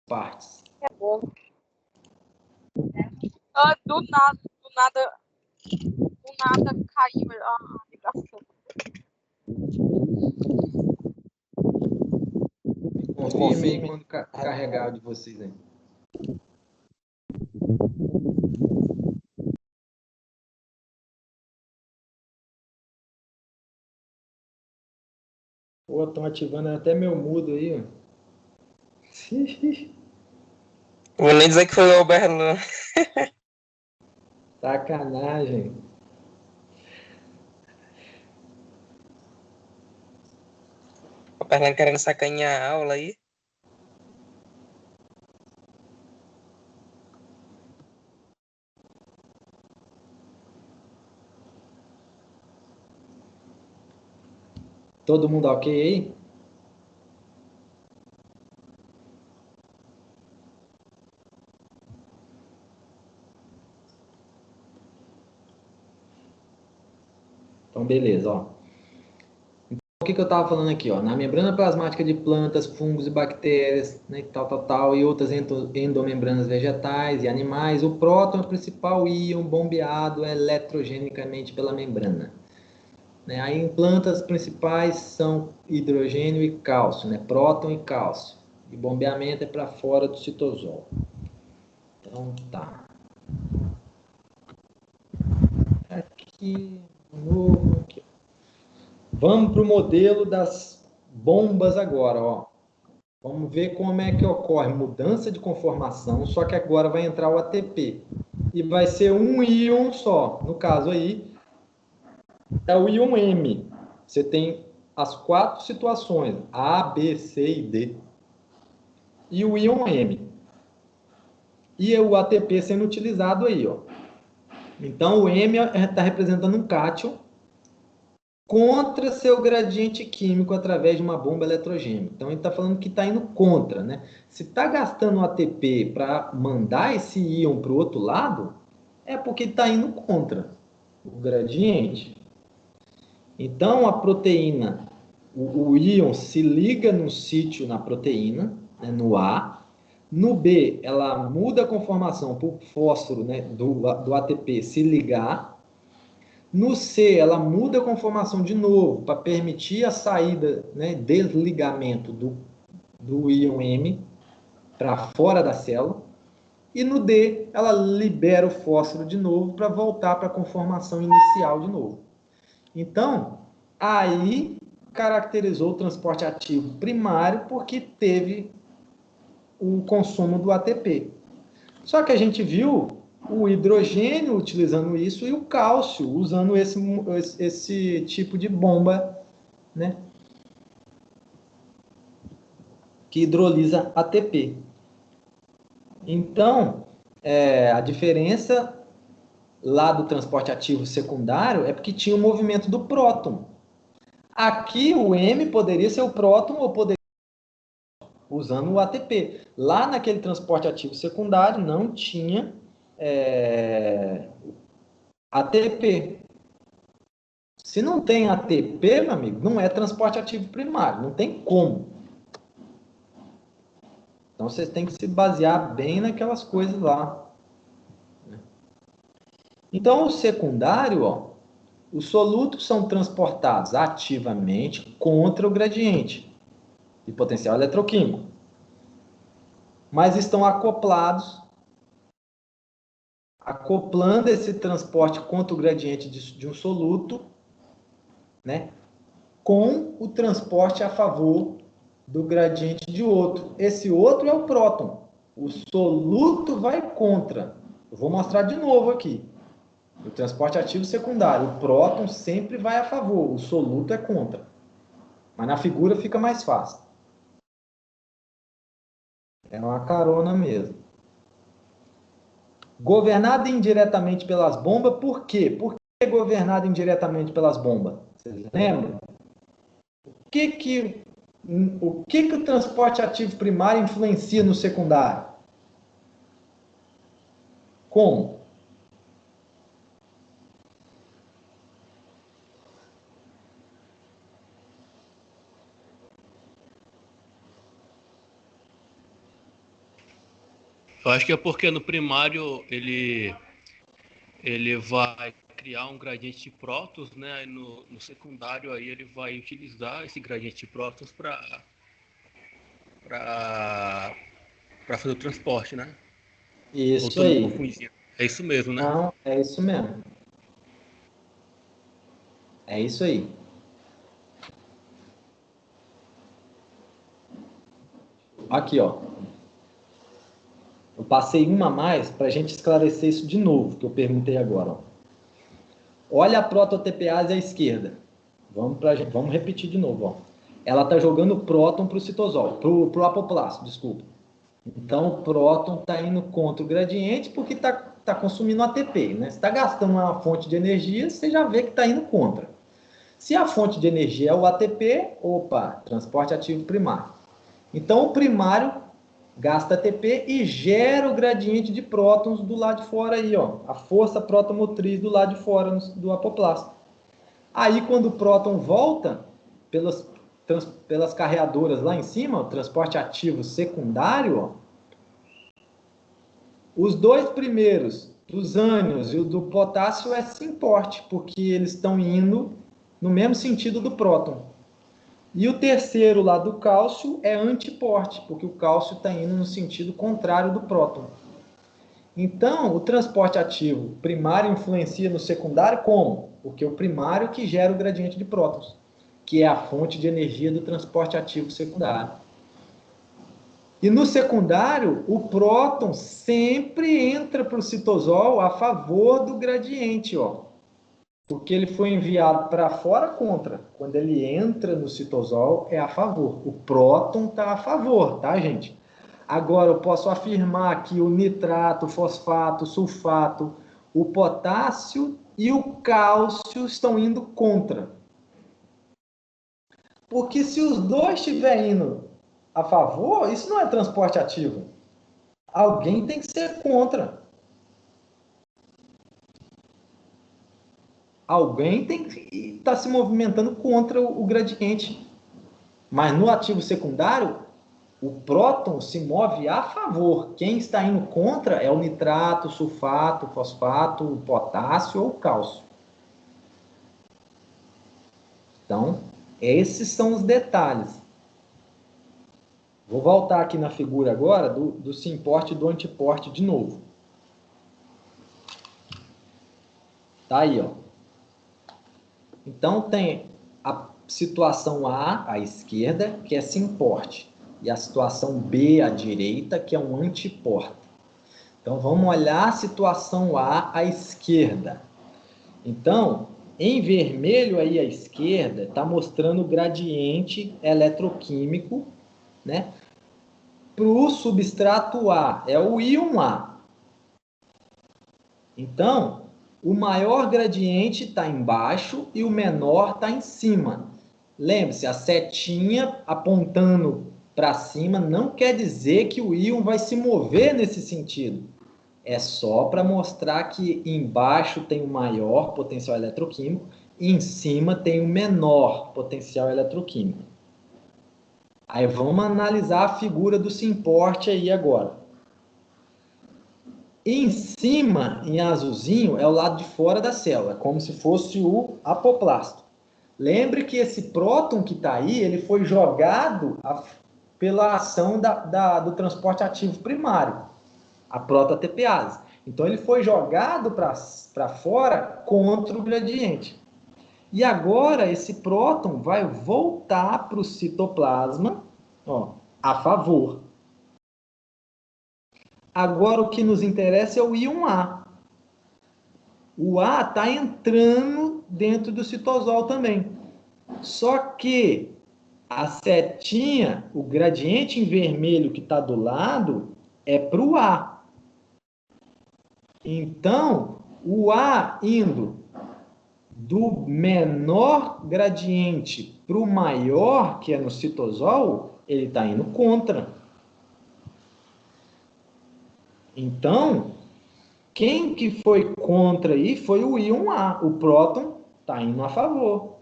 partes. É bom. Do nada caiu a ligação. Confirme aí quando carregar de vocês aí. Pô, estão ativando até meu mudo aí, ó. Vou nem dizer que foi o Alberto, não. Sacanagem. O Fernando querendo sacanear a aula aí. Todo mundo ok aí? Então, beleza, ó. Então, o que eu estava falando aqui, ó? Na membrana plasmática de plantas, fungos e bactérias, né, tal, e outras endomembranas vegetais e animais, o próton é o principal íon bombeado eletrogenicamente pela membrana. Né? Aí, em plantas principais são hidrogênio e cálcio, né? Próton e cálcio. E bombeamento é para fora do citosol. Então, tá. Aqui, novo, aqui. Vamos para o modelo das bombas agora, ó. Vamos ver como é que ocorre mudança de conformação, só que agora vai entrar o ATP. E vai ser um íon só. No caso aí, é o íon M. Você tem as 4 situações, A, B, C e D. E o íon M. E o ATP sendo utilizado aí, ó. Então, o M está representando um cátion contra seu gradiente químico através de uma bomba eletrogênica. Então, ele está falando que está indo contra, né? Se está gastando o ATP para mandar esse íon para o outro lado, é porque está indo contra o gradiente. Então, a proteína, o íon se liga no sítio na proteína, né, no A. No B, ela muda a conformação para o fósforo, né, do ATP se ligar. No C, ela muda a conformação de novo para permitir a saída, né, desligamento do íon M para fora da célula. E no D, ela libera o fósforo de novo para voltar para a conformação inicial de novo. Então, aí caracterizou o transporte ativo primário porque teve o consumo do ATP. Só que a gente viu o hidrogênio utilizando isso e o cálcio usando esse tipo de bomba, né, que hidrolisa ATP. Então, a diferença lá do transporte ativo secundário é porque tinha o movimento do próton. Aqui o M poderia ser o próton ou poderia usando o ATP. Lá naquele transporte ativo secundário não tinha ATP. Se não tem ATP, meu amigo, não é transporte ativo primário, não tem como. Então vocês têm que se basear bem naquelas coisas lá. Então o secundário, ó, os solutos são transportados ativamente contra o gradiente de potencial eletroquímico, mas estão acoplando esse transporte contra o gradiente de um soluto, né, com o transporte a favor do gradiente de outro. Esse outro é o próton. O soluto vai contra. Eu vou mostrar de novo aqui. O transporte ativo secundário. O próton sempre vai a favor. O soluto é contra. Mas na figura fica mais fácil. É uma carona mesmo. Governado indiretamente pelas bombas, por quê? Por que é governado indiretamente pelas bombas? Vocês lembram? O que o transporte ativo primário influencia no secundário? Como? Eu acho que é porque no primário ele vai criar um gradiente de prótons, né? E no secundário aí ele vai utilizar esse gradiente de prótons para fazer o transporte, né? Ou Isso tô me aí. confundindo? É isso mesmo, né? Não, é isso mesmo. É isso aí. Aqui, ó. Eu passei uma a mais para a gente esclarecer isso de novo, que eu perguntei agora. Ó. Olha a protoTPase à esquerda. Vamos repetir de novo. Ó. Ela está jogando próton para o citosol, para o apoplasto, desculpa. Então, o próton está indo contra o gradiente porque está consumindo ATP. Né? Se está gastando uma fonte de energia, você já vê que está indo contra. Se a fonte de energia é o ATP, opa, transporte ativo primário. Então, o primário gasta ATP e gera o gradiente de prótons do lado de fora aí, ó, a força protomotriz do lado de fora do apoplasto. Aí, quando o próton volta pelas carreadoras lá em cima, o transporte ativo secundário, ó, os dois primeiros, dos ânions e o do potássio, é simporte, porque eles estão indo no mesmo sentido do próton. E o terceiro lá do cálcio é antiporte, porque o cálcio está indo no sentido contrário do próton. Então, o transporte ativo primário influencia no secundário como? Porque é o primário que gera o gradiente de prótons, que é a fonte de energia do transporte ativo secundário. E no secundário, o próton sempre entra para o citosol a favor do gradiente, ó. Porque ele foi enviado para fora contra. Quando ele entra no citosol, é a favor. O próton está a favor, tá, gente? Agora, eu posso afirmar que o nitrato, o fosfato, o sulfato, o potássio e o cálcio estão indo contra. Porque se os dois estiverem indo a favor, isso não é transporte ativo. Alguém tem que ser contra. Alguém tem que estar se movimentando contra o gradiente. Mas no ativo secundário, o próton se move a favor. Quem está indo contra é o nitrato, o sulfato, o fosfato, o potássio ou o cálcio. Então, esses são os detalhes. Vou voltar aqui na figura agora do simporte e do antiporte de novo. Tá aí, ó. Então, tem a situação A, à esquerda, que é simporte. E a situação B, à direita, que é um antiporte. Então, vamos olhar a situação A à esquerda. Então, em vermelho aí à esquerda, está mostrando o gradiente eletroquímico, né? Para o substrato A, é o íon A. Então, o maior gradiente está embaixo e o menor está em cima. Lembre-se, a setinha apontando para cima não quer dizer que o íon vai se mover nesse sentido. É só para mostrar que embaixo tem o maior potencial eletroquímico e em cima tem o menor potencial eletroquímico. Aí vamos analisar a figura do simporte aí agora. Em cima, em azulzinho, é o lado de fora da célula, como se fosse o apoplasto. Lembre que esse próton que está aí, ele foi jogado pela ação do transporte ativo primário, a protoTPase. Então, ele foi jogado para fora contra o gradiente. E agora, esse próton vai voltar para o citoplasma, ó, a favor. Agora, o que nos interessa é o íon A. O A está entrando dentro do citosol também. Só que a setinha, o gradiente em vermelho que está do lado, é para o A. Então, o A indo do menor gradiente para o maior, que é no citosol, ele está indo contra. Então, quem que foi contra aí foi o íon A. O próton está indo a favor.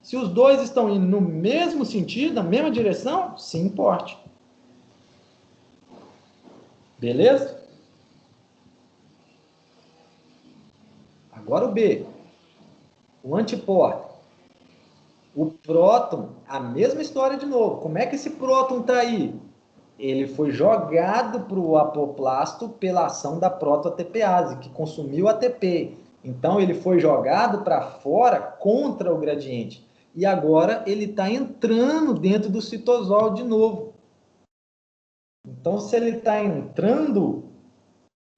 Se os dois estão indo no mesmo sentido, na mesma direção, sim importe. Beleza? Agora o B. O antipórton. O próton, a mesma história de novo. Como é que esse próton está aí? Ele foi jogado para o apoplasto pela ação da proto-ATPase, que consumiu ATP. Então, ele foi jogado para fora contra o gradiente. E agora ele está entrando dentro do citosol de novo. Então, se ele está entrando,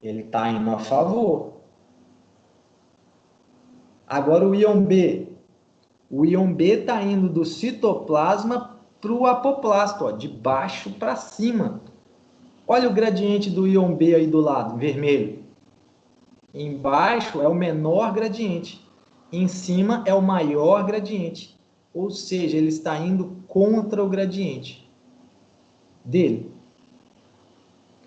ele está indo a favor. Agora o íon B. O íon B está indo do citoplasma para o apoplasto, ó, de baixo para cima. Olha o gradiente do íon B aí do lado, vermelho. Embaixo é o menor gradiente. Em cima é o maior gradiente. Ou seja, ele está indo contra o gradiente dele.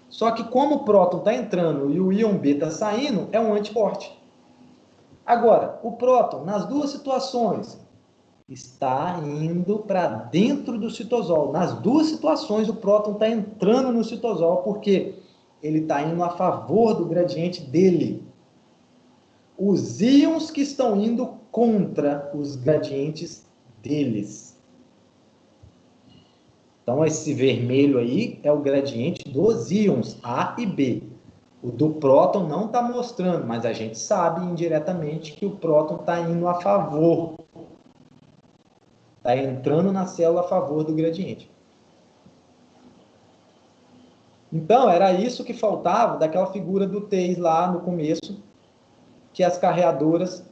Só que como o próton está entrando e o íon B está saindo, é um antiporte. Agora, o próton, nas duas situações, está indo para dentro do citosol. Nas duas situações, o próton está entrando no citosol porque ele está indo a favor do gradiente dele. Os íons que estão indo contra os gradientes deles. Então, esse vermelho aí é o gradiente dos íons A e B. O do próton não está mostrando, mas a gente sabe indiretamente que o próton está indo a favor. Está entrando na célula a favor do gradiente. Então, era isso que faltava daquela figura do TEIS lá no começo, que as carreadoras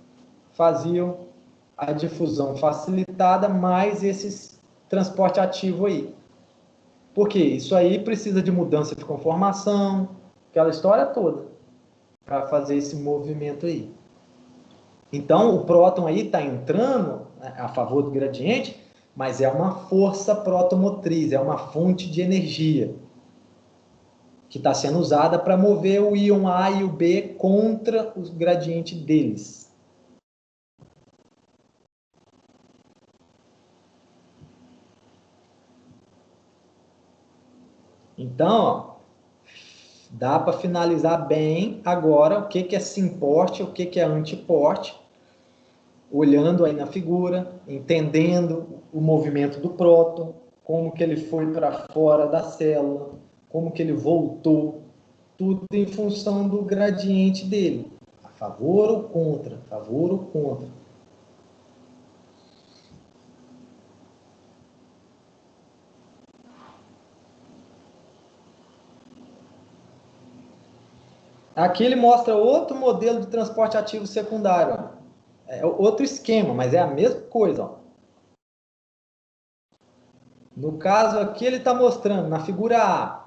faziam a difusão facilitada, mais esse transporte ativo aí. Por quê? Isso aí precisa de mudança de conformação, aquela história toda, para fazer esse movimento aí. Então, o próton aí está entrando a favor do gradiente, mas é uma força protomotriz, é uma fonte de energia que está sendo usada para mover o íon A e o B contra o gradiente deles. Então, ó, dá para finalizar bem agora o que é simporte, o que é antiporte, olhando aí na figura, entendendo o movimento do próton, como que ele foi para fora da célula, como que ele voltou, tudo em função do gradiente dele, a favor ou contra, a favor ou contra. Aqui ele mostra outro modelo de transporte ativo secundário. Ó. É outro esquema, mas é a mesma coisa. Ó. No caso aqui ele está mostrando, na figura A,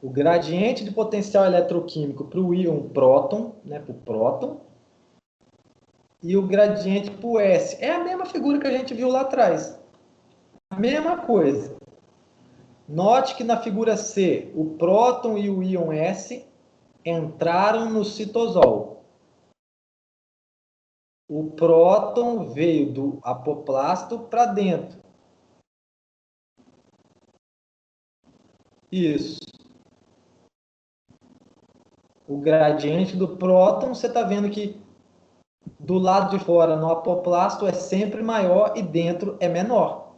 o gradiente de potencial eletroquímico para o íon próton, né, para o próton, e o gradiente para o S. É a mesma figura que a gente viu lá atrás. A mesma coisa. Note que na figura C, o próton e o íon S entraram no citosol. O próton veio do apoplasto para dentro. Isso. O gradiente do próton, você está vendo que do lado de fora, no apoplasto, é sempre maior e dentro é menor.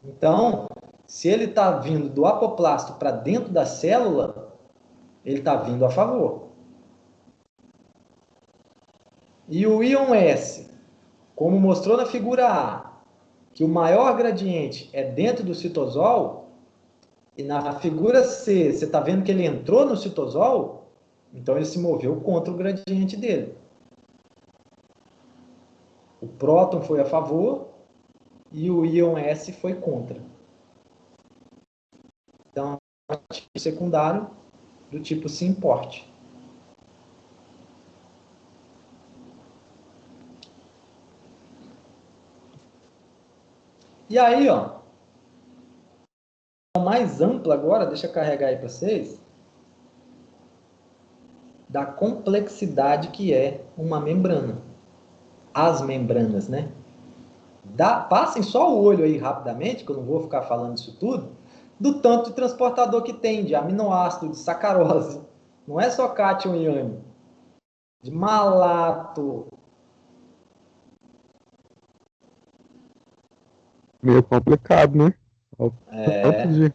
Então, se ele está vindo do apoplasto para dentro da célula, ele está vindo a favor. E o íon S, como mostrou na figura A, que o maior gradiente é dentro do citosol, e na figura C, você está vendo que ele entrou no citosol, então ele se moveu contra o gradiente dele. O próton foi a favor e o íon S foi contra. Então, é um tipo secundário do tipo simporte. E aí, ó, mais ampla agora, deixa eu carregar aí para vocês, da complexidade que é uma membrana. As membranas, né? Passem só o olho aí rapidamente, que eu não vou ficar falando isso tudo, do tanto de transportador que tem, de aminoácido, de sacarose. Não é só cátion e ânion. De malato. Meio complicado, né? O tanto de...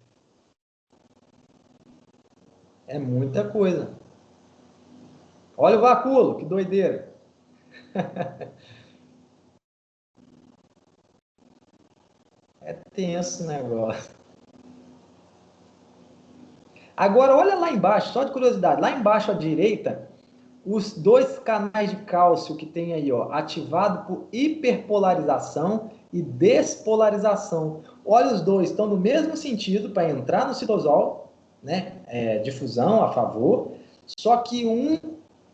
É muita coisa. Olha o vacúolo, que doideira. É tenso o negócio. Agora, olha lá embaixo, só de curiosidade. Lá embaixo à direita, os dois canais de cálcio que tem aí, ó, ativado por hiperpolarização e despolarização. Olha, os dois estão no mesmo sentido para entrar no citosol, né? Difusão a favor. Só que um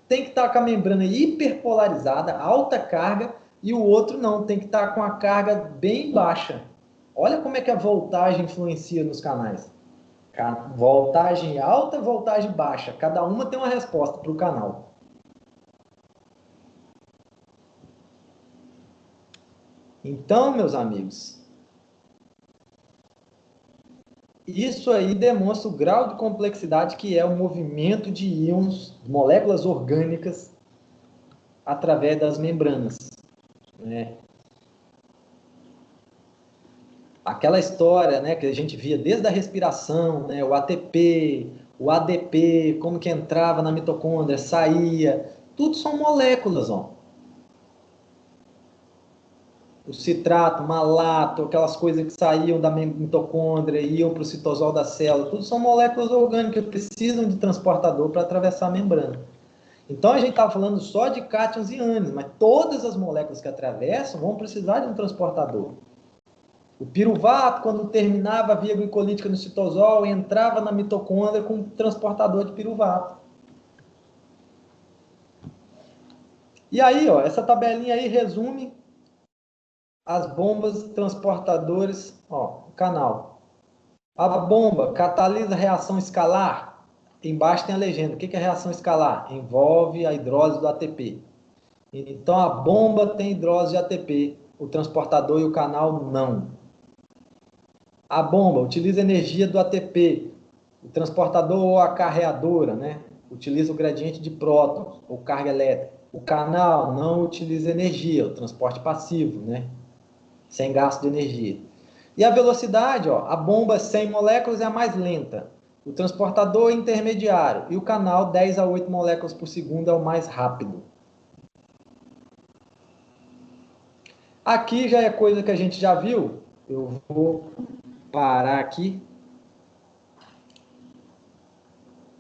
tem que estar com a membrana hiperpolarizada, alta carga, e o outro não, tem que estar com a carga bem baixa. Olha como é que a voltagem influencia nos canais. Voltagem alta, voltagem baixa. Cada uma tem uma resposta para o canal. Então, meus amigos, isso aí demonstra o grau de complexidade que é o movimento de íons, moléculas orgânicas, através das membranas, né? Aquela história, né, que a gente via desde a respiração, né, o ATP, o ADP, como que entrava na mitocôndria, saía, tudo são moléculas, ó. O citrato, malato, aquelas coisas que saíam da mitocôndria e iam para o citosol da célula, tudo são moléculas orgânicas que precisam de transportador para atravessar a membrana. Então a gente estava falando só de cátions e ânions, mas todas as moléculas que atravessam vão precisar de um transportador. O piruvato, quando terminava a via glicolítica no citosol, entrava na mitocôndria com um transportador de piruvato. E aí, ó, essa tabelinha aí resume as bombas transportadores, ó, o canal. A bomba catalisa reação escalar. Embaixo tem a legenda. O que é reação escalar? Envolve a hidrólise do ATP. Então a bomba tem hidrólise de ATP, o transportador e o canal não. A bomba utiliza energia do ATP, o transportador ou a carreadora, né? Utiliza o gradiente de prótons ou carga elétrica. O canal não utiliza energia, o transporte passivo, né? Sem gasto de energia. E a velocidade, ó, a bomba 100 moléculas é a mais lenta. O transportador é intermediário e o canal 10 a 8 moléculas por segundo é o mais rápido. Aqui já é coisa que a gente já viu. Eu vou parar aqui